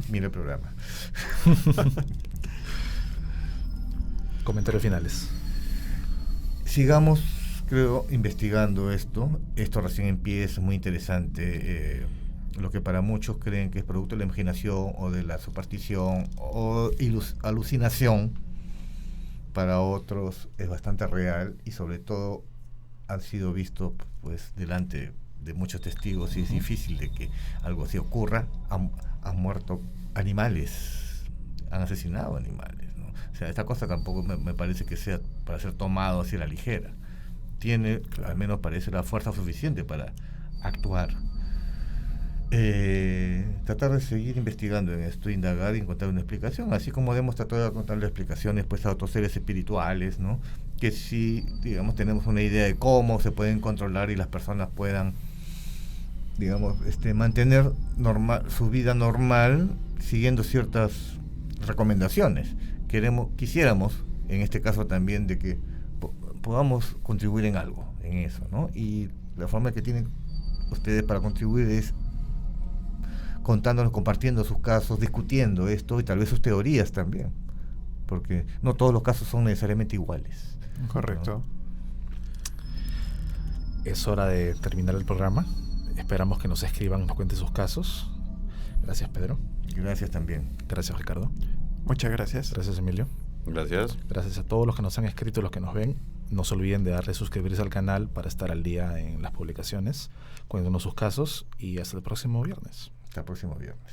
G: Mira el programa.
F: Comentarios finales.
G: Sigamos, creo, investigando esto. Esto recién empieza, es muy interesante. Lo que para muchos creen que es producto de la imaginación o de la superstición o alucinación, para otros es bastante real y sobre todo han sido vistos pues delante de muchos testigos y es difícil de que algo así ocurra. Han muerto animales, han asesinado animales, ¿no? O sea, esta cosa tampoco me parece que sea para ser tomado así a la ligera. Tiene, al menos parece, la fuerza suficiente para actuar. Tratar de seguir investigando en esto, indagar y encontrar una explicación, así como hemos tratado de encontrarle explicaciones pues a otros seres espirituales, ¿no? Que sí, digamos, tenemos una idea de cómo se pueden controlar y las personas puedan, digamos, mantener su vida normal siguiendo ciertas recomendaciones. Quisiéramos, en este caso también, de que podamos contribuir en algo, en eso, ¿no? Y la forma que tienen ustedes para contribuir es contándonos, compartiendo sus casos, discutiendo esto y tal vez sus teorías también, porque no todos los casos son necesariamente iguales.
H: Correcto.
F: ¿No? Es hora de terminar el programa. Esperamos que nos escriban y nos cuenten sus casos. Gracias, Pedro.
G: Gracias también.
F: Gracias, Ricardo.
H: Muchas gracias.
F: Gracias, Emilio.
K: Gracias.
F: Gracias a todos los que nos han escrito y los que nos ven. No se olviden de darle a suscribirse al canal para estar al día en las publicaciones. Cuéntenos sus casos y hasta el próximo viernes.
G: Hasta el próximo viernes.